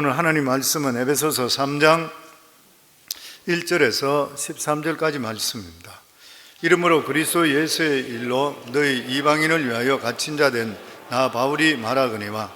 오늘 하나님 말씀은 에베소서 3장 1절에서 13절까지 말씀입니다. 이러므로 그리스도 예수의 일로 너희 이방인을 위하여 갇힌 자 된 나 바울이 말하거니와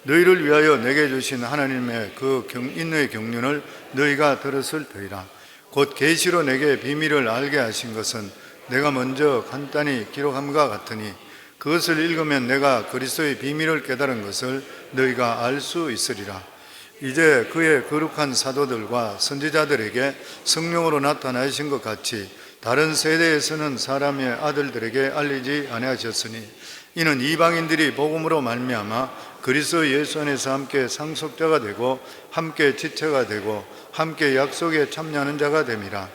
너희를 위하여 내게 주신 하나님의 그 인의 경륜을 너희가 들었을 터이라. 곧 계시로 내게 비밀을 알게 하신 것은 내가 먼저 간단히 기록함과 같으니 그것을 읽으면 내가 그리스도의 비밀을 깨달은 것을 너희가 알 수 있으리라. 이제 그의 거룩한 사도들과 선지자들에게 성령으로 나타나신 것 같이 다른 세대에서는 사람의 아들들에게 알리지 아니하셨으니 이는 이방인들이 복음으로 말미암아 그리스도 예수 안에서 함께 상속자가 되고 함께 지체가 되고 함께 약속에 참여하는 자가 됨이라.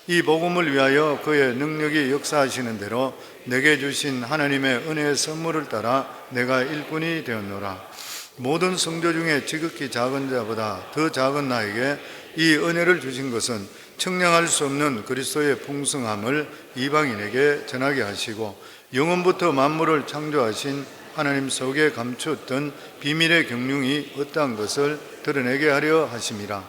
이 복음을 위하여 그의 능력이 역사하시는 대로 내게 주신 하나님의 은혜의 선물을 따라 내가 일꾼이 되었노라. 모든 성도 중에 지극히 작은 자보다 더 작은 나에게 이 은혜를 주신 것은 측량할 수 없는 그리스도의 풍성함을 이방인에게 전하게 하시고 영원부터 만물을 창조하신 하나님 속에 감추었던 비밀의 경륜이 어떠한 것을 드러내게 하려 하심이라.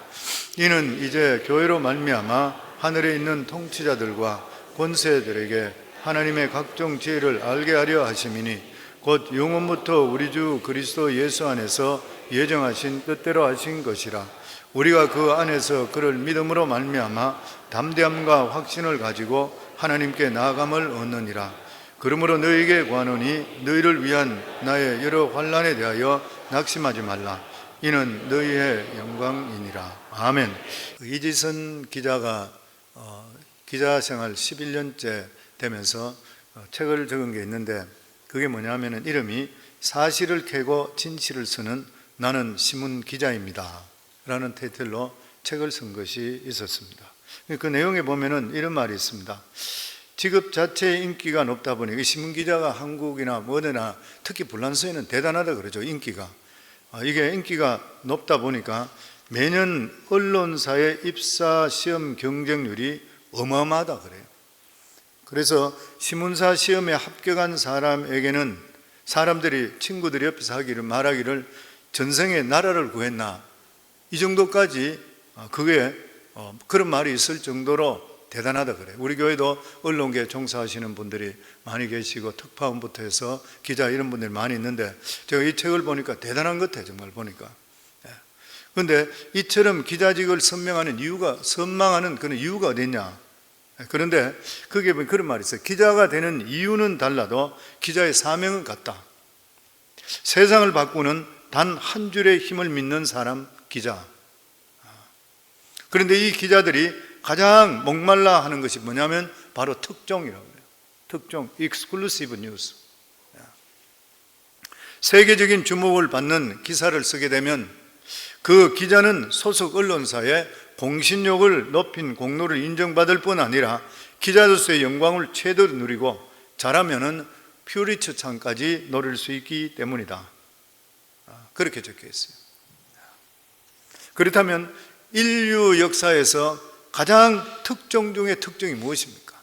이는 이제 교회로 말미암아 하늘에 있는 통치자들과 권세들에게 하나님의 각종 지혜를 알게 하려 하심이니 곧 영원부터 우리 주 그리스도 예수 안에서 예정하신 뜻대로 하신 것이라. 우리가 그 안에서 그를 믿음으로 말미암아 담대함과 확신을 가지고 하나님께 나아감을 얻느니라. 그러므로 너희에게 구하노니 너희를 위한 나의 여러 환난에 대하여 낙심하지 말라. 이는 너희의 영광이니라. 아멘. 이지선 기자가 기자 생활 11년째 되면서 책을 적은 게 있는데 그게 뭐냐면은 이름이 사실을 캐고 진실을 쓰는 나는 신문 기자입니다 라는 타이틀로 책을 쓴 것이 있었습니다. 그 내용에 보면은 이런 말이 있습니다. 직업 자체의 인기가 높다 보니 신문기자가 한국이나 뭐나 특히 불란서에는 대단하다 그러죠. 인기가 이게 인기가 높다 보니까 매년 언론사의 입사 시험 경쟁률이 어마어마하다 그래요. 그래서 신문사 시험에 합격한 사람에게는 사람들이 친구들이 옆에서 말하기를 전생에 나라를 구했나 이 정도까지 그게 그런 말이 있을 정도로 대단하다 그래요. 우리 교회도 언론계에 종사하시는 분들이 많이 계시고 특파원부터 해서 기자 이런 분들이 많이 있는데 제가 이 책을 보니까 대단한 것 같아요. 정말 보니까. 그런데 이처럼 기자직을 선망하는 그런 이유가 어디 있냐. 그런데 그게 그런 말이 있어요. 기자가 되는 이유는 달라도 기자의 사명은 같다. 세상을 바꾸는 단 한 줄의 힘을 믿는 사람 기자. 그런데 이 기자들이 가장 목말라 하는 것이 뭐냐면 바로 특종이라고 해요. 특종, exclusive news. 세계적인 주목을 받는 기사를 쓰게 되면 그 기자는 소속 언론사의 공신력을 높인 공로를 인정받을 뿐 아니라 기자로서의 영광을 최대로 누리고 잘하면은 퓨리처 상까지 노릴 수 있기 때문이다. 그렇게 적혀 있어요. 그렇다면 인류 역사에서 가장 특종 중의 특종이 무엇입니까?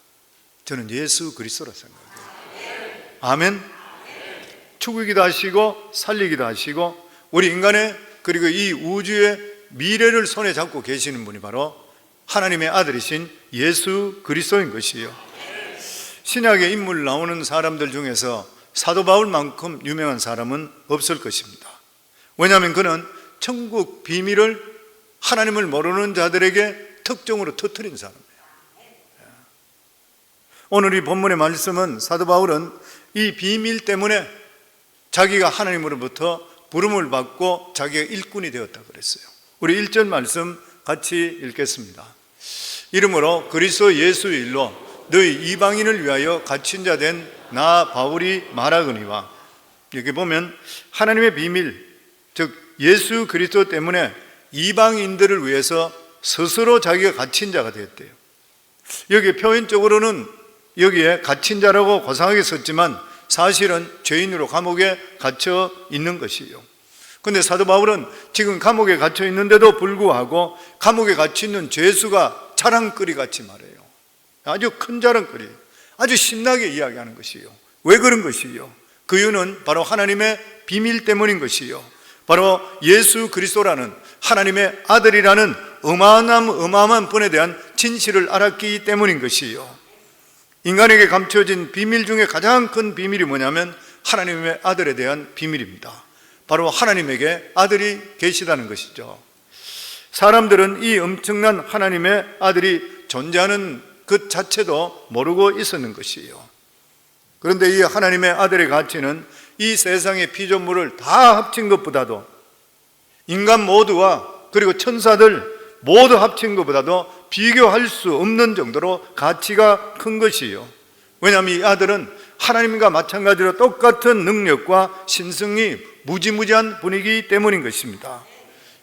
저는 예수 그리스도라 생각해요. 아멘. 죽이기도 하시고 살리기도 하시고 우리 인간의 그리고 이 우주의 미래를 손에 잡고 계시는 분이 바로 하나님의 아들이신 예수 그리스도인 것이에요. 신약의 인물 나오는 사람들 중에서 사도 바울만큼 유명한 사람은 없을 것입니다. 왜냐하면 그는 천국 비밀을 하나님을 모르는 자들에게 특종으로 터뜨린 사람이에요. 오늘 이 본문의 말씀은 사도 바울은 이 비밀 때문에 자기가 하나님으로부터 부름을 받고 자기가 일꾼이 되었다 그랬어요. 우리 1절 말씀 같이 읽겠습니다. 이러므로 그리스도 예수의 일로 너희 이방인을 위하여 갇힌 자 된 나 바울이 말하거니와. 여기 보면 하나님의 비밀, 즉 예수 그리스도 때문에 이방인들을 위해서 스스로 자기가 갇힌 자가 되었대요. 여기 표현적으로는 여기에 갇힌 자라고 고상하게 썼지만 사실은 죄인으로 감옥에 갇혀 있는 것이에요. 그런데 사도 바울은 지금 감옥에 갇혀 있는데도 불구하고 감옥에 갇혀 있는 죄수가 자랑거리 같이 말해요. 아주 큰 자랑거리, 아주 신나게 이야기하는 것이에요. 왜 그런 것이에요? 그 이유는 바로 하나님의 비밀 때문인 것이에요. 바로 예수 그리스도라는 하나님의 아들이라는 어마어마한 분에 대한 진실을 알았기 때문인 것이요, 인간에게 감춰진 비밀 중에 가장 큰 비밀이 뭐냐면 하나님의 아들에 대한 비밀입니다. 바로 하나님에게 아들이 계시다는 것이죠. 사람들은 이 엄청난 하나님의 아들이 존재하는 그 자체도 모르고 있었는 것이에요. 그런데 이 하나님의 아들의 가치는 이 세상의 피조물을 다 합친 것보다도, 인간 모두와 그리고 천사들 모두 합친 것보다도 비교할 수 없는 정도로 가치가 큰 것이에요. 왜냐하면 이 아들은 하나님과 마찬가지로 똑같은 능력과 신성이 무지무지한 분이기 때문인 것입니다.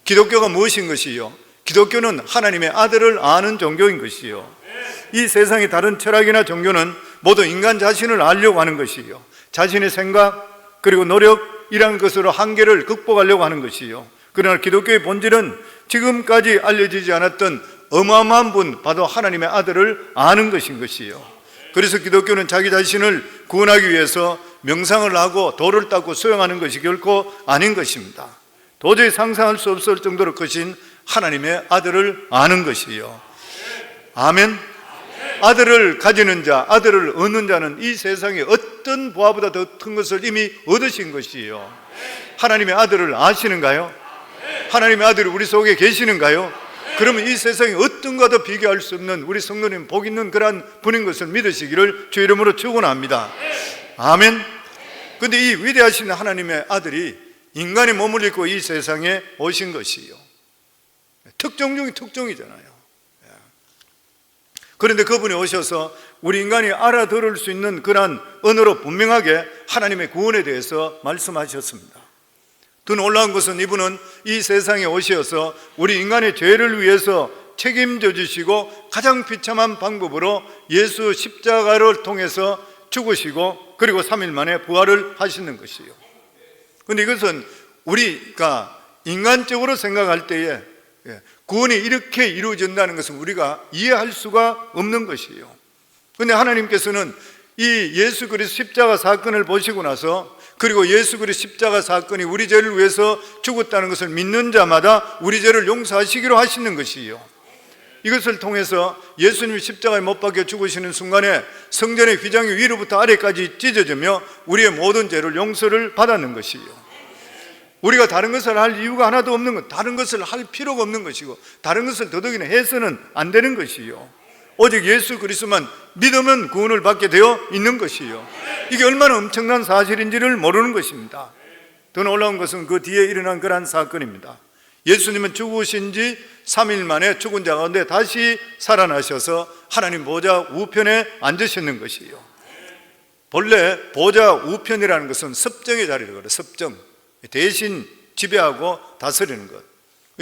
기독교가 무엇인 것이요? 기독교는 하나님의 아들을 아는 종교인 것이요, 이 세상의 다른 철학이나 종교는 모두 인간 자신을 알려고 하는 것이요, 자신의 생각 그리고 노력이라는 것으로 한계를 극복하려고 하는 것이요, 그러나 기독교의 본질은 지금까지 알려지지 않았던 어마어마한 분, 바로 하나님의 아들을 아는 것인 것이요. 그래서 기독교는 자기 자신을 구원하기 위해서 명상을 하고 도를 닦고 수영하는 것이 결코 아닌 것입니다. 도저히 상상할 수 없을 정도로 크신 하나님의 아들을 아는 것이요. 아멘. 아들을 가지는 자, 아들을 얻는 자는 이 세상에 어떤 보화보다 더 큰 것을 이미 얻으신 것이요. 하나님의 아들을 아시는가요? 하나님의 아들이 우리 속에 계시는가요? 그러면 이 세상에 어떤 것도 비교할 수 없는 우리 성도님 복 있는 그러한 분인 것을 믿으시기를 주 이름으로 축원합니다. 아멘. 그런데 이 위대하신 하나님의 아들이 인간의 몸을 입고 이 세상에 오신 것이요, 특종 중에 특종이잖아요. 그런데 그분이 오셔서 우리 인간이 알아들을 수 있는 그러한 언어로 분명하게 하나님의 구원에 대해서 말씀하셨습니다. 더 놀라운 것은 이분은 이 세상에 오셔서 우리 인간의 죄를 위해서 책임져 주시고 가장 비참한 방법으로 예수 십자가를 통해서 죽으시고 그리고 3일 만에 부활을 하시는 것이에요. 그런데 이것은 우리가 인간적으로 생각할 때에 구원이 이렇게 이루어진다는 것은 우리가 이해할 수가 없는 것이에요. 그런데 하나님께서는 이 예수 그리스도 십자가 사건을 보시고 나서, 그리고 예수 그리스도 십자가 사건이 우리 죄를 위해서 죽었다는 것을 믿는 자마다 우리 죄를 용서하시기로 하시는 것이에요. 이것을 통해서 예수님이 십자가에 못 박혀 죽으시는 순간에 성전의 휘장이 위로부터 아래까지 찢어지며 우리의 모든 죄를 용서를 받았는 것이에요. 우리가 다른 것을 할 이유가 하나도 없는 것, 다른 것을 할 필요가 없는 것이고, 다른 것을 더더기나 해서는 안 되는 것이요, 오직 예수 그리스도만 믿으면 구원을 받게 되어 있는 것이요. 이게 얼마나 엄청난 사실인지를 모르는 것입니다. 더 놀라운 것은 그 뒤에 일어난 그러한 사건입니다. 예수님은 죽으신 지 3일 만에 죽은 자 가운데 다시 살아나셔서 하나님 보좌 우편에 앉으셨는 것이요. 본래 보좌 우편이라는 것은 섭정의 자리를 그래요. 섭정, 대신 지배하고 다스리는 것.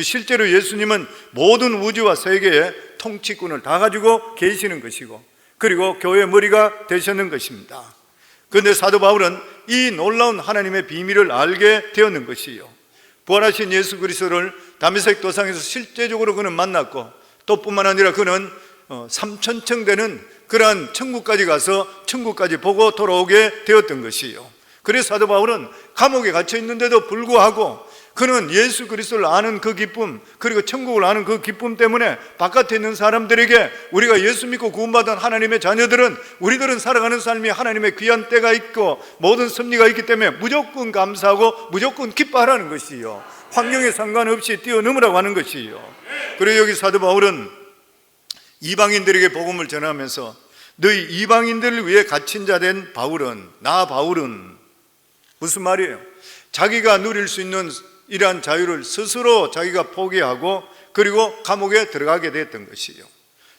실제로 예수님은 모든 우주와 세계의 통치권을 다 가지고 계시는 것이고, 그리고 교회의 머리가 되셨는 것입니다. 그런데 사도 바울은 이 놀라운 하나님의 비밀을 알게 되었는 것이요, 부활하신 예수 그리스도를 다메섹 도상에서 실제적으로 그는 만났고, 또 뿐만 아니라 그는 3,000층 되는 그러한 천국까지 가서 천국까지 보고 돌아오게 되었던 것이요. 그래서 사도 바울은 감옥에 갇혀 있는데도 불구하고 그는 예수 그리스도를 아는 그 기쁨, 그리고 천국을 아는 그 기쁨 때문에 바깥에 있는 사람들에게, 우리가 예수 믿고 구원받은 하나님의 자녀들은, 우리들은 살아가는 삶이 하나님의 귀한 때가 있고 모든 섭리가 있기 때문에 무조건 감사하고 무조건 기뻐하라는 것이요, 환경에 상관없이 뛰어넘으라고 하는 것이요. 그리고 여기 사도 바울은 이방인들에게 복음을 전하면서, 너희 이방인들을 위해 갇힌 자 된 바울은, 나 바울은 무슨 말이에요? 자기가 누릴 수 있는 이러한 자유를 스스로 자기가 포기하고 그리고 감옥에 들어가게 됐던 것이에요.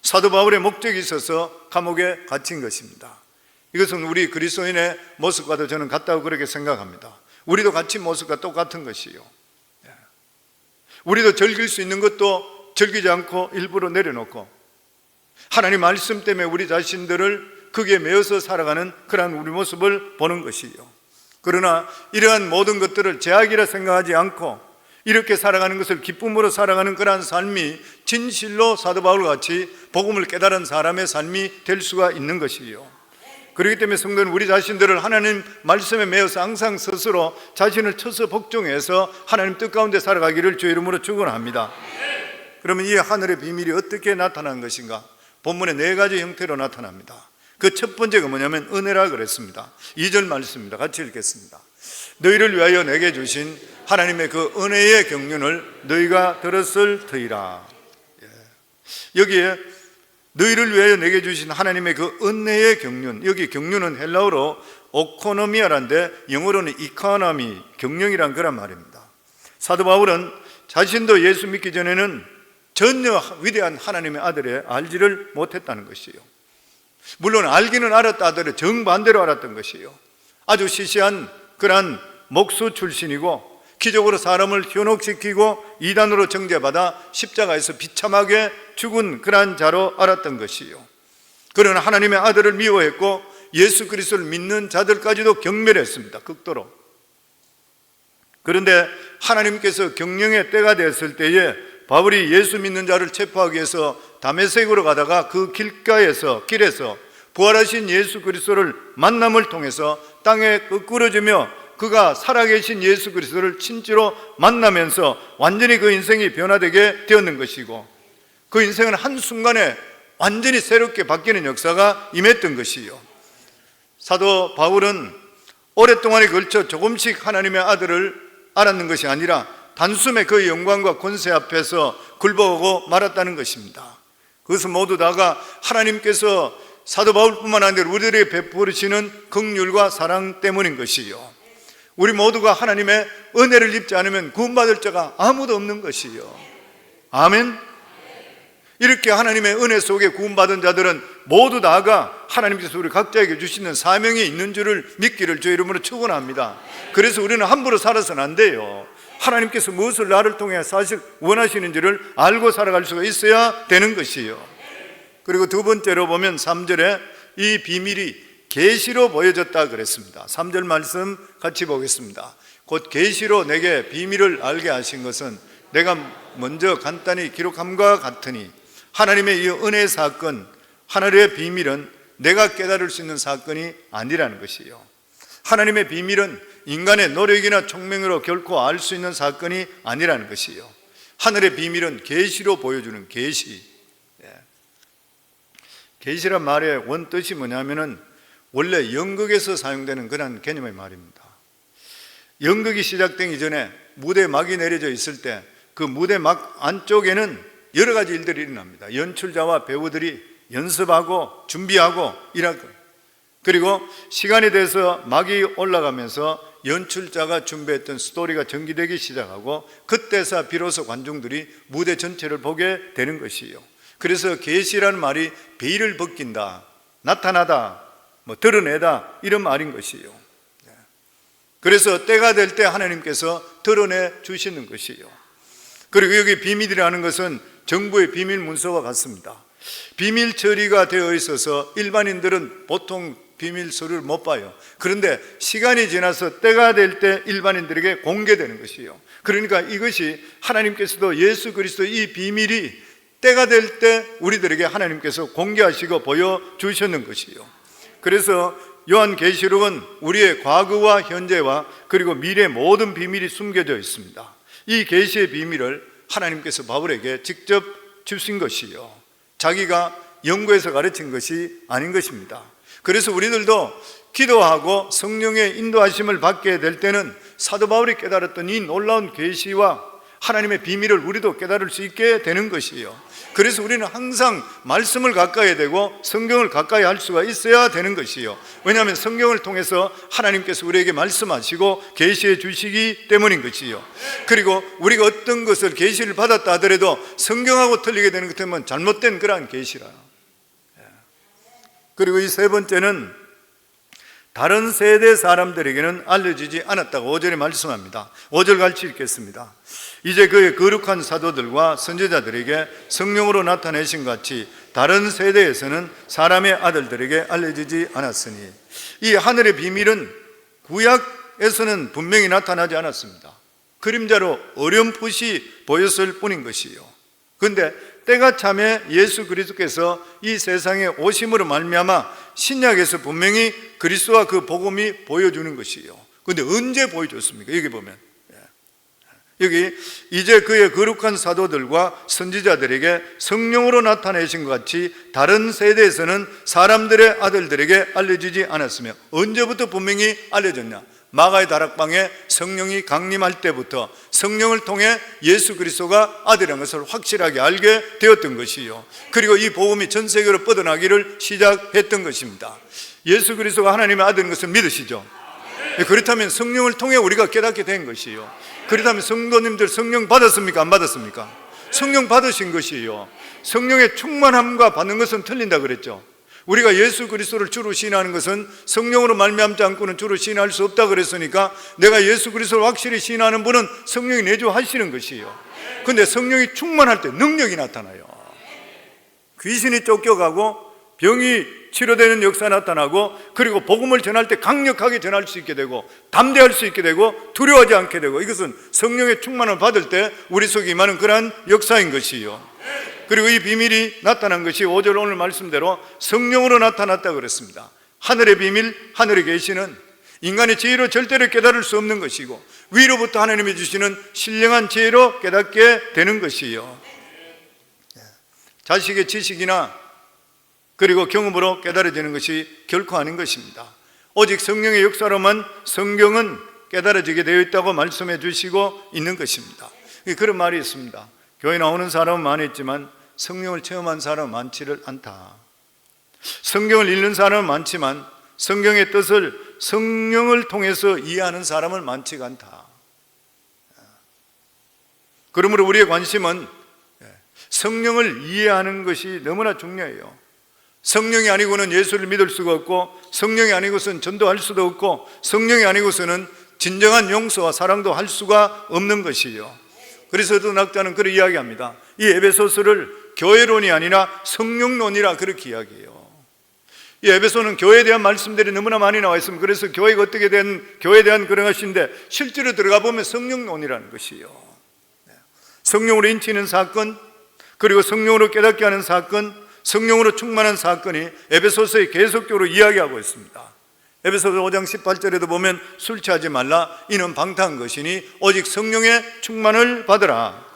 사도 바울의 목적이 있어서 감옥에 갇힌 것입니다. 이것은 우리 그리스도인의 모습과도 저는 같다고 그렇게 생각합니다. 우리도 갇힌 모습과 똑같은 것이에요. 우리도 즐길 수 있는 것도 즐기지 않고 일부러 내려놓고, 하나님 말씀 때문에 우리 자신들을 거기에 매여서 살아가는 그러한 우리 모습을 보는 것이에요. 그러나 이러한 모든 것들을 제약이라 생각하지 않고 이렇게 살아가는 것을 기쁨으로 살아가는 그러한 삶이 진실로 사도 바울과 같이 복음을 깨달은 사람의 삶이 될 수가 있는 것이에요. 그렇기 때문에 성도는 우리 자신들을 하나님 말씀에 매여서 항상 스스로 자신을 쳐서 복종해서 하나님 뜻 가운데 살아가기를 주의 이름으로 축원합니다. 그러면 이 하늘의 비밀이 어떻게 나타난 것인가? 본문에 4가지 형태로 나타납니다. 그 첫 번째가 뭐냐면 은혜라 그랬습니다. 2절 말씀입니다. 같이 읽겠습니다. 너희를 위하여 내게 주신 하나님의 그 은혜의 경륜을 너희가 들었을 터이라. 여기에 너희를 위하여 내게 주신 하나님의 그 은혜의 경륜, 여기 경륜은 헬라어로 오코노미아란데 영어로는 이코노미, 경륜이란 그런 말입니다. 사도 바울은 자신도 예수 믿기 전에는 전혀 위대한 하나님의 아들에 알지를 못했다는 것이에요. 물론 알기는 알았다 하더라도 정반대로 알았던 것이에요. 아주 시시한 그러한 목수 출신이고 기적으로 사람을 현혹시키고 이단으로 정죄받아 십자가에서 비참하게 죽은 그러한 자로 알았던 것이요. 그러나 하나님의 아들을 미워했고 예수 그리스도를 믿는 자들까지도 경멸했습니다. 극도로. 그런데 하나님께서 경영의 때가 됐을 때에 바울이 예수 믿는 자를 체포하기 위해서 다메섹으로 가다가 그 길에서 부활하신 예수 그리스도를 만남을 통해서 땅에 끄꾸러지며 그가 살아계신 예수 그리스도를 친지로 만나면서 완전히 그 인생이 변화되게 되었는 것이고 그 인생은 한순간에 완전히 새롭게 바뀌는 역사가 임했던 것이요. 사도 바울은 오랫동안에 걸쳐 조금씩 하나님의 아들을 알았는 것이 아니라 단숨에 그 영광과 권세 앞에서 굴복하고 말았다는 것입니다. 그것은 모두 다가 하나님께서 사도 바울뿐만 아니라 우리들에게 베푸시는 긍휼과 사랑 때문인 것이요. 우리 모두가 하나님의 은혜를 입지 않으면 구원받을 자가 아무도 없는 것이요. 아멘. 이렇게 하나님의 은혜 속에 구원받은 자들은 모두 다가 하나님께서 우리 각자에게 주시는 사명이 있는 줄을 믿기를 주의 이름으로 축원합니다. 그래서 우리는 함부로 살아서는 안 돼요. 하나님께서 무엇을 나를 통해 사실 원하시는지를 알고 살아갈 수가 있어야 되는 것이요. 그리고 두 번째로 보면 3절에 이 비밀이 계시로 보여졌다 그랬습니다. 3절 말씀 같이 보겠습니다. 곧 계시로 내게 비밀을 알게 하신 것은 내가 먼저 간단히 기록함과 같으니 하나님의 이 은혜의 사건, 하늘의 비밀은 내가 깨달을 수 있는 사건이 아니라는 것이에요. 하나님의 비밀은 인간의 노력이나 총명으로 결코 알 수 있는 사건이 아니라는 것이에요. 하늘의 비밀은 계시로 보여주는 계시. 계시란 말의 원뜻이 뭐냐면은 원래 연극에서 사용되는 그런 개념의 말입니다. 연극이 시작되기 전에 무대 막이 내려져 있을 때 그 무대 막 안쪽에는 여러 가지 일들이 일어납니다. 연출자와 배우들이 연습하고 준비하고 일하고, 그리고 시간이 돼서 막이 올라가면서 연출자가 준비했던 스토리가 전개되기 시작하고 그때서 비로소 관중들이 무대 전체를 보게 되는 것이에요. 그래서 계시라는 말이 베일을 벗긴다, 나타나다, 드러내다 이런 말인 것이에요. 그래서 때가 될 때 하나님께서 드러내 주시는 것이에요. 그리고 여기 비밀이라는 것은 정부의 비밀 문서와 같습니다. 비밀 처리가 되어 있어서 일반인들은 보통 비밀 서류를 못 봐요. 그런데 시간이 지나서 때가 될 때 일반인들에게 공개되는 것이에요. 그러니까 이것이 하나님께서도 예수 그리스도 이 비밀이 때가 될 때 우리들에게 하나님께서 공개하시고 보여주셨는 것이에요. 그래서 요한계시록은 우리의 과거와 현재와 그리고 미래의 모든 비밀이 숨겨져 있습니다. 이 계시의 비밀을 하나님께서 바울에게 직접 주신 것이요, 자기가 연구해서 가르친 것이 아닌 것입니다. 그래서 우리들도 기도하고 성령의 인도하심을 받게 될 때는 사도 바울이 깨달았던 이 놀라운 계시와 하나님의 비밀을 우리도 깨달을 수 있게 되는 것이에요. 그래서 우리는 항상 말씀을 가까이 되고 성경을 가까이 할 수가 있어야 되는 것이에요. 왜냐하면 성경을 통해서 하나님께서 우리에게 말씀하시고 계시해 주시기 때문인 것이에요. 그리고 우리가 어떤 것을 계시를 받았다 하더라도 성경하고 틀리게 되는 것 때문에 잘못된 그러한 계시라. 그리고 이 세 번째는 다른 세대 사람들에게는 알려지지 않았다고 5절에 말씀합니다. 5절 같이 읽겠습니다. 이제 그의 거룩한 사도들과 선지자들에게 성령으로 나타내신 같이 다른 세대에서는 사람의 아들들에게 알려지지 않았으니, 이 하늘의 비밀은 구약에서는 분명히 나타나지 않았습니다. 그림자로 어렴풋이 보였을 뿐인 것이요. 그런데 때가 참에 예수 그리스도께서 이 세상에 오심으로 말미암아 신약에서 분명히 그리스도와 그 복음이 보여주는 것이에요. 그런데 언제 보여줬습니까? 여기 보면 여기 이제 그의 거룩한 사도들과 선지자들에게 성령으로 나타내신 것 같이 다른 세대에서는 사람들의 아들들에게 알려지지 않았으며, 언제부터 분명히 알려졌냐? 마가의 다락방에 성령이 강림할 때부터 성령을 통해 예수 그리스도가 아들이라는 것을 확실하게 알게 되었던 것이요, 그리고 이 복음이 전 세계로 뻗어나기를 시작했던 것입니다. 예수 그리스도가 하나님의 아들인 것을 믿으시죠? 그렇다면 성령을 통해 우리가 깨닫게 된 것이요, 그렇다면 성도님들 성령 받았습니까? 안 받았습니까? 성령 받으신 것이에요. 성령의 충만함과 받는 것은 틀린다 그랬죠. 우리가 예수 그리스도를 주로 시인하는 것은 성령으로 말미암지 않고는 주로 시인할 수 없다 그랬으니까, 내가 예수 그리스도를 확실히 시인하는 분은 성령이 내주하시는 것이에요. 그런데 성령이 충만할 때 능력이 나타나요. 귀신이 쫓겨가고 병이 치료되는 역사 나타나고, 그리고 복음을 전할 때 강력하게 전할 수 있게 되고, 담대할 수 있게 되고, 두려워하지 않게 되고, 이것은 성령의 충만을 받을 때 우리 속에 임하는 그러한 역사인 것이요. 그리고 이 비밀이 나타난 것이 5절 오늘 말씀대로 성령으로 나타났다 그랬습니다. 하늘의 비밀, 하늘에 계시는 인간의 지혜로 절대로 깨달을 수 없는 것이고, 위로부터 하나님이 주시는 신령한 지혜로 깨닫게 되는 것이요, 자식의 지식이나 그리고 경험으로 깨달아지는 것이 결코 아닌 것입니다. 오직 성령의 역사로만 성경은 깨달아지게 되어 있다고 말씀해 주시고 있는 것입니다. 그런 말이 있습니다. 교회 나오는 사람은 많이 있지만 성령을 체험한 사람은 많지를 않다. 성경을 읽는 사람은 많지만 성경의 뜻을 성령을 통해서 이해하는 사람은 많지가 않다. 그러므로 우리의 관심은 성령을 이해하는 것이 너무나 중요해요. 성령이 아니고는 예수를 믿을 수가 없고, 성령이 아니고서는 전도할 수도 없고, 성령이 아니고서는 진정한 용서와 사랑도 할 수가 없는 것이요. 그래서 어떤 학자는 그렇게 이야기합니다. 이 에베소서를 교회론이 아니라 성령론이라 그렇게 이야기해요. 이 에베소는 교회에 대한 말씀들이 너무나 많이 나와 있습니다. 그래서 교회가 어떻게 된 교회에 대한 그런 것인데, 실제로 들어가 보면 성령론이라는 것이요, 성령으로 인치는 사건, 그리고 성령으로 깨닫게 하는 사건, 성령으로 충만한 사건이 에베소서에 계속적으로 이야기하고 있습니다. 에베소서 5장 18절에도 보면 술 취하지 말라, 이는 방탕한 것이니 오직 성령의 충만을 받으라.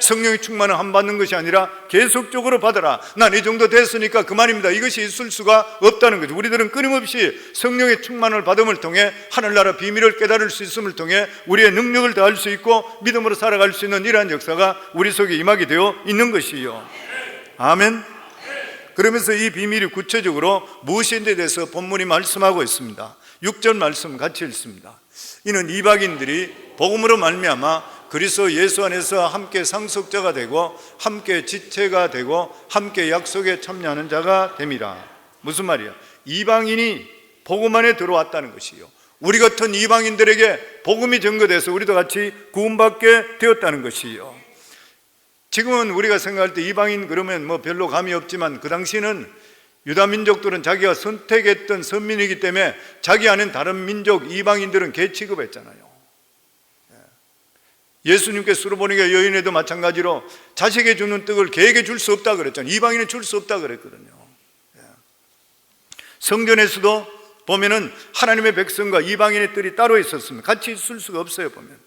성령의 충만을 한 받는 것이 아니라 계속적으로 받으라. 난 이 정도 됐으니까 그만입니다, 이것이 있을 수가 없다는 거죠. 우리들은 끊임없이 성령의 충만을 받음을 통해 하늘나라 비밀을 깨달을 수 있음을 통해 우리의 능력을 더할 수 있고 믿음으로 살아갈 수 있는 이러한 역사가 우리 속에 임하게 되어 있는 것이요. 아멘. 그러면서 이 비밀이 구체적으로 무엇인지에 대해서 본문이 말씀하고 있습니다. 6절 말씀 같이 읽습니다. 이는 이방인들이 복음으로 말미암아 그리스도 예수 안에서 함께 상속자가 되고 함께 지체가 되고 함께 약속에 참여하는 자가 됨이라. 무슨 말이야? 이방인이 복음 안에 들어왔다는 것이요, 우리 같은 이방인들에게 복음이 전거돼서 우리도 같이 구원받게 되었다는 것이요. 지금은 우리가 생각할 때 이방인 그러면 뭐 별로 감이 없지만, 그 당시는 유다 민족들은 자기가 선택했던 선민이기 때문에 자기 안엔 다른 민족 이방인들은 개 취급했잖아요. 예수님께 수르보니가 여인에도 마찬가지로 자식에게 주는 떡을 개에게 줄 수 없다 그랬잖아요. 이방인은 줄 수 없다 그랬거든요. 성전에서도 보면은 하나님의 백성과 이방인의 뜰이 따로 있었습니다. 같이 있을 수가 없어요 보면.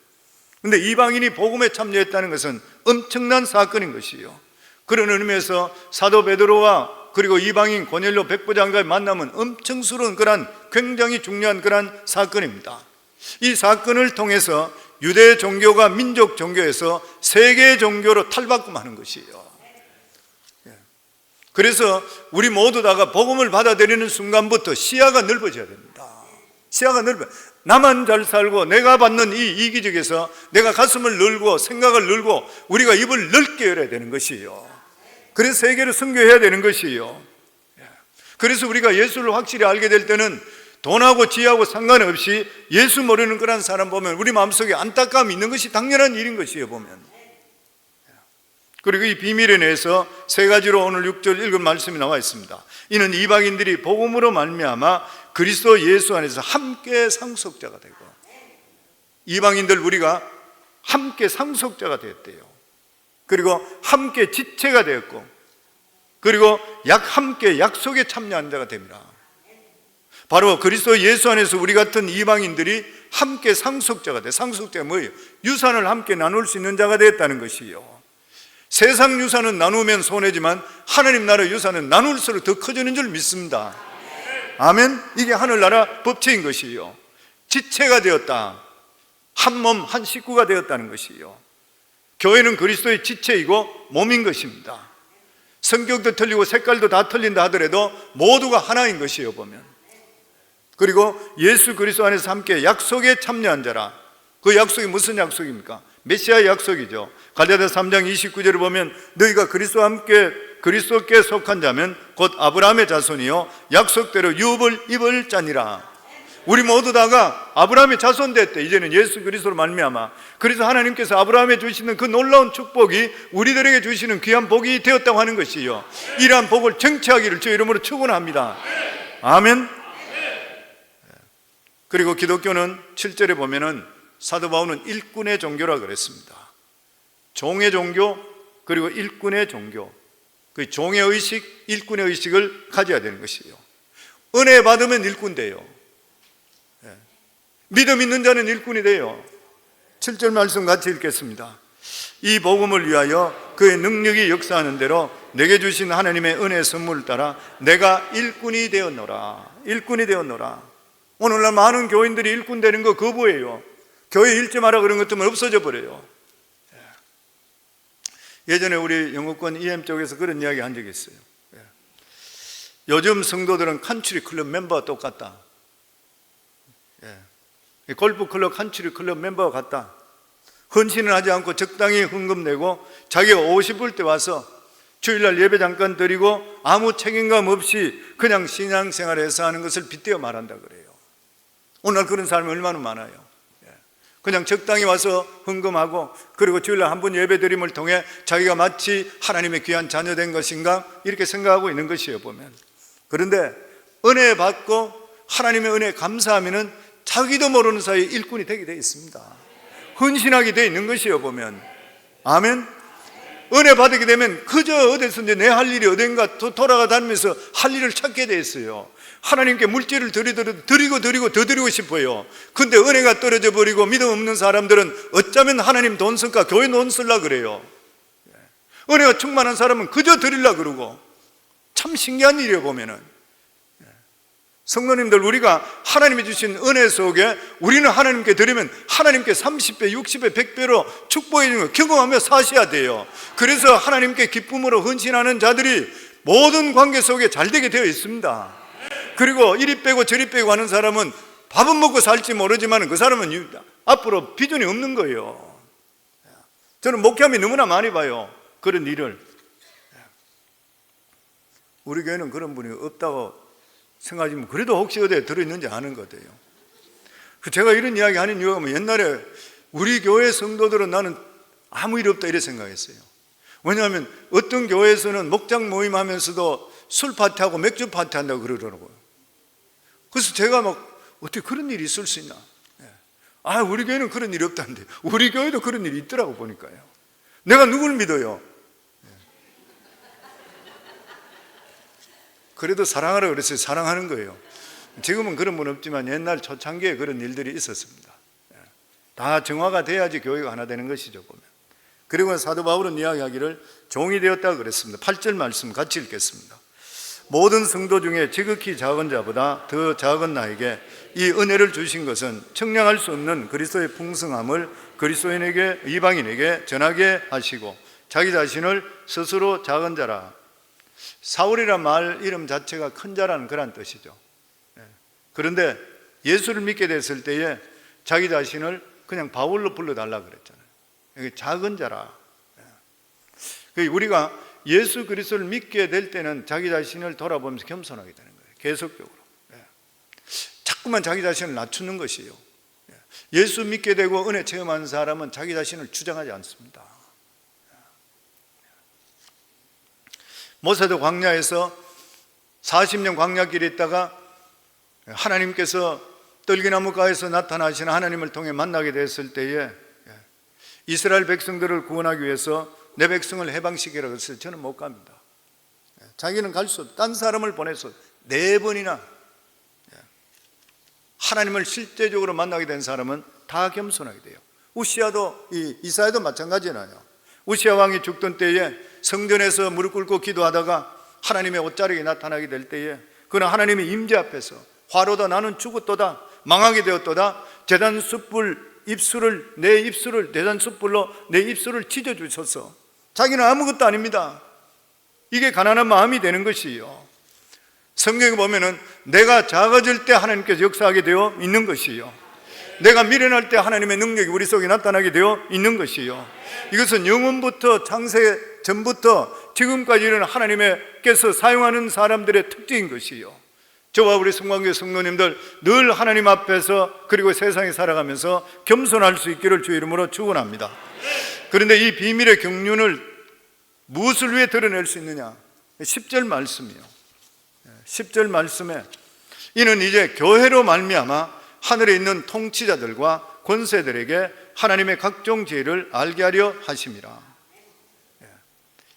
그런데 이방인이 복음에 참여했다는 것은 엄청난 사건인 것이요, 그런 의미에서 사도 베드로와 그리고 이방인 고넬료 백부장과의 만남은 엄청스러운 그런 굉장히 중요한 그런 사건입니다. 이 사건을 통해서 유대 종교가 민족 종교에서 세계 종교로 탈바꿈하는 것이에요. 그래서 우리 모두 다가 복음을 받아들이는 순간부터 시야가 넓어져야 됩니다. 시야가 넓어. 나만 잘 살고 내가 받는 이 이기적에서 내가 가슴을 열고 생각을 열고 우리가 입을 넓게 열어야 되는 것이에요. 그래서 세계를 선교해야 되는 것이에요. 그래서 우리가 예수를 확실히 알게 될 때는 돈하고 지하고 상관없이 예수 모르는 그런 사람 보면 우리 마음속에 안타까움이 있는 것이 당연한 일인 것이에요 보면. 그리고 이 비밀에 대해서 세 가지로 오늘 6절 읽은 말씀이 나와 있습니다. 이는 이방인들이 복음으로 말미암아 그리스도 예수 안에서 함께 상속자가 되고, 이방인들 우리가 함께 상속자가 되었대요. 그리고 함께 지체가 되었고, 그리고 함께 약속에 참여한 자가 됩니다. 바로 그리스도 예수 안에서 우리 같은 이방인들이 함께 상속자가 돼. 상속자가 뭐예요? 유산을 함께 나눌 수 있는 자가 되었다는 것이요. 세상 유산은 나누면 손해지만 하나님 나라 유산은 나눌수록 더 커지는 줄 믿습니다. 아멘. 이게 하늘나라 법칙인 것이요. 지체가 되었다. 한 몸, 한 식구가 되었다는 것이요. 교회는 그리스도의 지체이고 몸인 것입니다. 성격도 틀리고 색깔도 다 틀린다 하더라도 모두가 하나인 것이요, 보면. 그리고 예수 그리스도 안에서 함께 약속에 참여한 자라. 그 약속이 무슨 약속입니까? 메시아의 약속이죠. 갈라디아서 3장 29절을 보면 너희가 그리스도와 함께 그리스도께 속한 자면 곧 아브라함의 자손이요 약속대로 유업을 입을 자니라. 우리 모두 다가 아브라함의 자손 됐대. 이제는 예수 그리스도로 말미암아. 그래서 하나님께서 아브라함에 주시는 그 놀라운 축복이 우리들에게 주시는 귀한 복이 되었다고 하는 것이요, 이러한 복을 정치하기를 주 이름으로 축원합니다. 아멘. 그리고 기독교는 7절에 보면은 사도 바울은 일꾼의 종교라 그랬습니다. 종의 종교, 그리고 일꾼의 종교. 그 종의 의식, 일꾼의 의식을 가져야 되는 것이에요. 은혜 받으면 일꾼 돼요. 믿음 있는 자는 일꾼이 돼요. 7절 말씀 같이 읽겠습니다. 이 복음을 위하여 그의 능력이 역사하는 대로 내게 주신 하나님의 은혜의 선물을 따라 내가 일꾼이 되었노라. 일꾼이 되었노라. 오늘날 많은 교인들이 일꾼 되는 거 거부해요. 교회 읽지 마라 그런 것 때문에 없어져 버려요. 예전에 우리 영국권 EM 쪽에서 그런 이야기 한 적이 있어요. 요즘 성도들은 칸츄리 클럽 멤버와 똑같다. 골프 클럽 칸츄리 클럽 멤버와 같다. 헌신을 하지 않고 적당히 헌금 내고 자기가 오고 싶을 때 와서 주일날 예배 잠깐 드리고 아무 책임감 없이 그냥 신앙생활에서 하는 것을 빗대어 말한다 그래요. 오늘 그런 사람이 얼마나 많아요. 그냥 적당히 와서 헌금하고, 그리고 주일날 한 번 예배 드림을 통해 자기가 마치 하나님의 귀한 자녀 된 것인가 이렇게 생각하고 있는 것이에요, 보면. 그런데 은혜 받고 하나님의 은혜에 감사하면은 자기도 모르는 사이에 일꾼이 되게 되어 있습니다. 헌신하게 되어 있는 것이에요, 보면. 아멘. 은혜 받게 되면 그저 어디서 내 할 일이 어딘가 돌아가 다니면서 할 일을 찾게 되어 있어요. 하나님께 물질을 드리고 더 드리고 싶어요. 근데 은혜가 떨어져 버리고 믿음 없는 사람들은 어쩌면 하나님 돈 쓸까 교회 돈 쓸라 그래요. 은혜가 충만한 사람은 그저 드리려 그러고. 참 신기한 일이에요, 보면은. 성도님들, 우리가 하나님이 주신 은혜 속에 우리는 하나님께 드리면 하나님께 30배, 60배, 100배로 축복해 주는 걸 경험하며 사셔야 돼요. 그래서 하나님께 기쁨으로 헌신하는 자들이 모든 관계 속에 잘 되게 되어 있습니다. 그리고 이리 빼고 저리 빼고 하는 사람은 밥은 먹고 살지 모르지만 그 사람은 앞으로 비전이 없는 거예요. 저는 목회하면 너무나 많이 봐요, 그런 일을. 우리 교회는 그런 분이 없다고 생각하지만 그래도 혹시 어디에 들어있는지 아는 거예요. 제가 이런 이야기 하는 이유가 뭐, 옛날에 우리 교회 성도들은 나는 아무 일 없다 이렇게 생각했어요. 왜냐하면 어떤 교회에서는 목장 모임 하면서도 술 파티하고 맥주 파티 한다고 그러더라고요. 그래서 제가 막 어떻게 그런 일이 있을 수 있나. 우리 교회는 그런 일이 없다는데 우리 교회도 그런 일이 있더라고 보니까요. 내가 누굴 믿어요? 그래도 사랑하라 그랬어요. 사랑하는 거예요. 지금은 그런 분 없지만 옛날 초창기에 그런 일들이 있었습니다. 다 정화가 돼야지 교회가 하나 되는 것이죠, 보면. 그리고 사도 바울은 이야기하기를 종이 되었다고 그랬습니다. 8절 말씀 같이 읽겠습니다. 모든 성도 중에 지극히 작은 자보다 더 작은 나에게 이 은혜를 주신 것은 청량할 수 없는 그리스도의 풍성함을 그리스도인에게, 이방인에게 전하게 하시고 자기 자신을 스스로 작은 자라. 사울이란 말 이름 자체가 큰 자라는 그런 뜻이죠. 그런데 예수를 믿게 됐을 때에 자기 자신을 그냥 바울로 불러달라 그랬잖아요. 작은 자라. 우리가 예수 그리스도를 믿게 될 때는 자기 자신을 돌아보면서 겸손하게 되는 거예요. 계속적으로. 자꾸만 자기 자신을 낮추는 것이에요. 예수 믿게 되고 은혜 체험하는 사람은 자기 자신을 주장하지 않습니다. 모세도 광야에서 40년 광야길에 있다가 하나님께서 떨기나무가에서 나타나시는 하나님을 통해 만나게 됐을 때에 이스라엘 백성들을 구원하기 위해서 내 백성을 해방시키라고 해서 저는 못 갑니다. 자기는 갈 수 없다. 딴 사람을 보내서 4번이나 하나님을 실제적으로 만나게 된 사람은 다 겸손하게 돼요. 우시야도 이사야도 마찬가지잖아요. 우시야 왕이 죽던 때에 성전에서 무릎 꿇고 기도하다가 하나님의 옷자락이 나타나게 될 때에 그는 하나님의 임재 앞에서 화로다 나는 죽었도다 망하게 되었도다 제단 숯불 입술을 내 입술을 대단 숯불로 내 입술을 찢어 주셔서 자기는 아무것도 아닙니다. 이게 가난한 마음이 되는 것이요. 성경에 보면은 내가 작아질 때 하나님께서 역사하게 되어 있는 것이요. 내가 미련할 때 하나님의 능력이 우리 속에 나타나게 되어 있는 것이요. 이것은 영원부터 창세 전부터 지금까지는 하나님께서 사용하는 사람들의 특징인 것이요. 저와 우리 성광교회 성도님들 늘 하나님 앞에서 그리고 세상에 살아가면서 겸손할 수 있기를 주 이름으로 축원합니다. 그런데 이 비밀의 경륜을 무엇을 위해 드러낼 수 있느냐? 10절 말씀이요. 10절 말씀에 이는 이제 교회로 말미암아 하늘에 있는 통치자들과 권세들에게 하나님의 각종 지혜를 알게 하려 하심이라.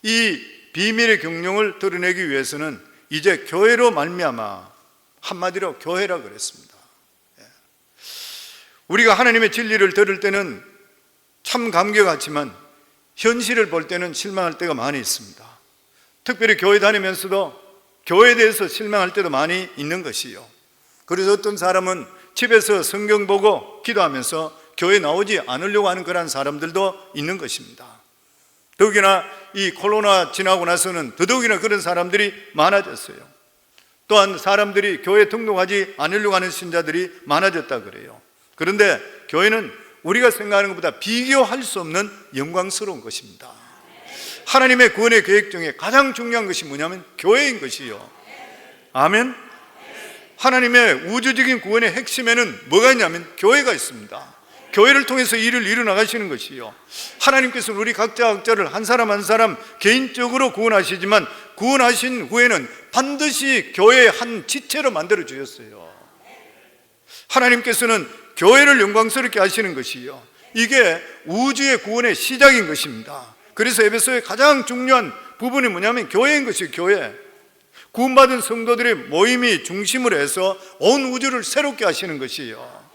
이 비밀의 경륜을 드러내기 위해서는 이제 교회로 말미암아, 한마디로 교회라 그랬습니다. 우리가 하나님의 진리를 들을 때는 참 감격하지만 현실을 볼 때는 실망할 때가 많이 있습니다. 특별히 교회 다니면서도 교회에 대해서 실망할 때도 많이 있는 것이요. 그래서 어떤 사람은 집에서 성경 보고 기도하면서 교회 나오지 않으려고 하는 그런 사람들도 있는 것입니다. 더욱이나 이 코로나 지나고 나서는 더더욱이나 그런 사람들이 많아졌어요. 또한 사람들이 교회 등록하지 않으려고 하는 신자들이 많아졌다 그래요. 그런데 교회는 우리가 생각하는 것보다 비교할 수 없는 영광스러운 것입니다. 하나님의 구원의 계획 중에 가장 중요한 것이 뭐냐면 교회인 것이요. 아멘. 하나님의 우주적인 구원의 핵심에는 뭐가 있냐면 교회가 있습니다. 교회를 통해서 일을 이루어나가시는 것이요. 하나님께서는 우리 각자를 한 사람 한 사람 개인적으로 구원하시지만 구원하신 후에는 반드시 교회의 한 지체로 만들어 주셨어요. 하나님께서는 교회를 영광스럽게 하시는 것이요. 이게 우주의 구원의 시작인 것입니다. 그래서 에베소의 가장 중요한 부분이 뭐냐면 교회인 것이에요. 교회. 구원받은 성도들의 모임이 중심으로 해서 온 우주를 새롭게 하시는 것이에요.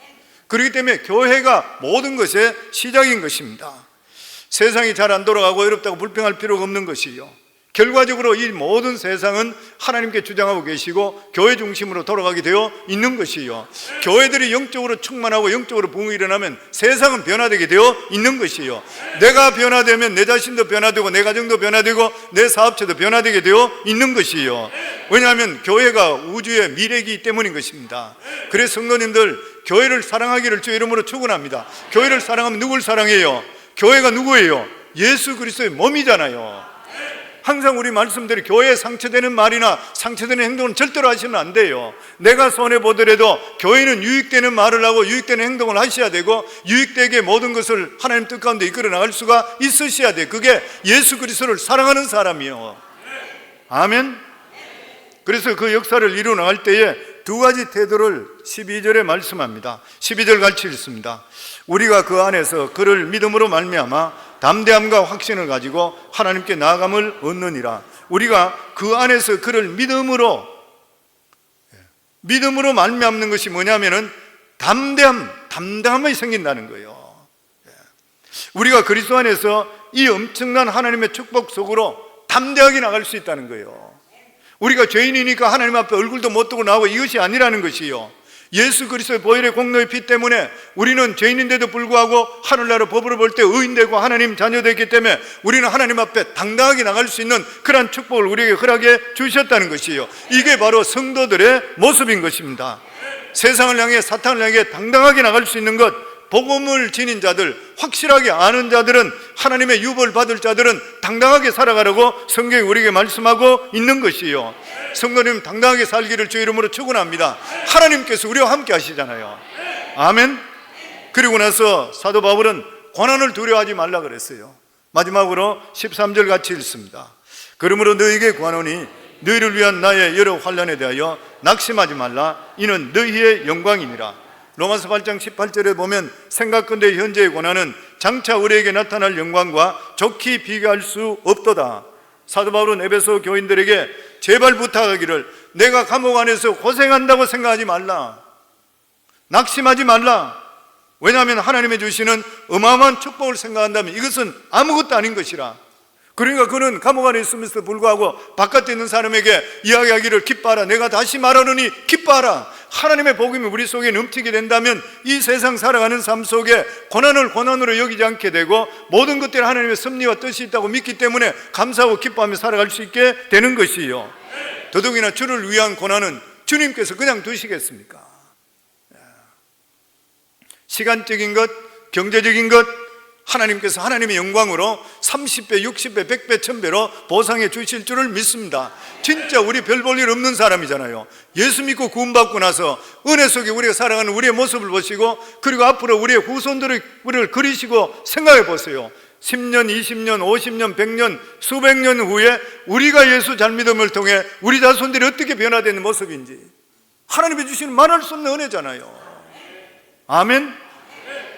그렇기 때문에 교회가 모든 것의 시작인 것입니다. 세상이 잘 안 돌아가고 어렵다고 불평할 필요가 없는 것이요. 결과적으로 이 모든 세상은 하나님께 주장하고 계시고 교회 중심으로 돌아가게 되어 있는 것이요. 교회들이 영적으로 충만하고 영적으로 부흥이 일어나면 세상은 변화되게 되어 있는 것이요. 내가 변화되면 내 자신도 변화되고 내 가정도 변화되고 내 사업체도 변화되게 되어 있는 것이요. 왜냐하면 교회가 우주의 미래이기 때문인 것입니다. 그래서 성도님들 교회를 사랑하기를 주 이름으로 축원합니다. 교회를 사랑하면 누굴 사랑해요? 교회가 누구예요? 예수 그리스도의 몸이잖아요. 항상 우리 말씀대로 교회에 상처되는 말이나 상처되는 행동은 절대로 하시면 안 돼요. 내가 손해보더라도 교회는 유익되는 말을 하고 유익되는 행동을 하셔야 되고 유익되게 모든 것을 하나님 뜻 가운데 이끌어 나갈 수가 있으셔야 돼요. 그게 예수 그리스도를 사랑하는 사람이요. 아멘. 그래서 그 역사를 이루어 나갈 때에 두 가지 태도를 12절에 말씀합니다. 12절 같이 읽습니다. 우리가 그 안에서 그를 믿음으로 말미암아 담대함과 확신을 가지고 하나님께 나아감을 얻느니라. 우리가 그 안에서 그를 믿음으로 말미암는 것이 뭐냐면은 담대함이 생긴다는 거예요. 우리가 그리스도 안에서 이 엄청난 하나님의 축복 속으로 담대하게 나갈 수 있다는 거예요. 우리가 죄인이니까 하나님 앞에 얼굴도 못 두고 나오고 이것이 아니라는 것이요. 예수 그리스도의 보혈의 공로의 피 때문에 우리는 죄인인데도 불구하고 하늘나라 법으로 볼 때 의인되고 하나님 자녀되기 때문에 우리는 하나님 앞에 당당하게 나갈 수 있는 그러한 축복을 우리에게 허락해 주셨다는 것이요. 이게 바로 성도들의 모습인 것입니다. 세상을 향해 사탄을 향해 당당하게 나갈 수 있는 것, 복음을 지닌 자들, 확실하게 아는 자들은, 하나님의 유벌 받을 자들은 당당하게 살아가라고 성경이 우리에게 말씀하고 있는 것이요. 성도님 당당하게 살기를 주 이름으로 축원합니다. 하나님께서 우리와 함께 하시잖아요. 아멘. 그리고 나서 사도 바울은 고난을 두려워하지 말라 그랬어요. 마지막으로 13절 같이 읽습니다. 그러므로 너희에게 구하노니 너희를 위한 나의 여러 환난에 대하여 낙심하지 말라. 이는 너희의 영광이니라. 로마서 8장 18절에 보면 생각건대 현재의 고난은 장차 우리에게 나타날 영광과 좋게 비교할 수 없도다. 사도 바울은 에베소 교인들에게 제발 부탁하기를 내가 감옥 안에서 고생한다고 생각하지 말라. 낙심하지 말라. 왜냐하면 하나님이 주시는 어마어마한 축복을 생각한다면 이것은 아무것도 아닌 것이라. 그러니까 그는 감옥 안에 있으면서도 불구하고 바깥에 있는 사람에게 이야기하기를 기뻐하라. 내가 다시 말하노니 기뻐하라. 하나님의 복음이 우리 속에 넘치게 된다면 이 세상 살아가는 삶 속에 고난을 고난으로 여기지 않게 되고 모든 것들이 하나님의 섭리와 뜻이 있다고 믿기 때문에 감사하고 기뻐하며 살아갈 수 있게 되는 것이요. 더더욱이나 주를 위한 고난은 주님께서 그냥 두시겠습니까? 시간적인 것, 경제적인 것, 하나님께서 하나님의 영광으로 30배, 60배, 100배, 1000배로 보상해 주실 줄을 믿습니다. 진짜 우리 별 볼 일 없는 사람이잖아요. 예수 믿고 구원받고 나서 은혜 속에 우리가 살아가는 우리의 모습을 보시고 그리고 앞으로 우리의 후손들을 우리를 그리시고 생각해 보세요. 10년, 20년, 50년, 100년, 수백 년 후에 우리가 예수 잘 믿음을 통해 우리 자손들이 어떻게 변화되는 모습인지 하나님이 주시는 말할 수 없는 은혜잖아요. 아멘.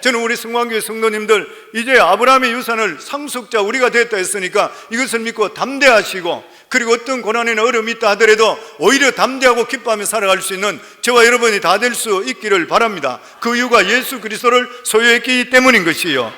저는 우리 성광교회 성도님들 이제 아브라함의 유산을 상속자 우리가 됐다 했으니까 이것을 믿고 담대하시고 그리고 어떤 고난이나 어려움이 있다 하더라도 오히려 담대하고 기뻐하며 살아갈 수 있는 저와 여러분이 다 될 수 있기를 바랍니다. 그 이유가 예수 그리스도를 소유했기 때문인 것이요.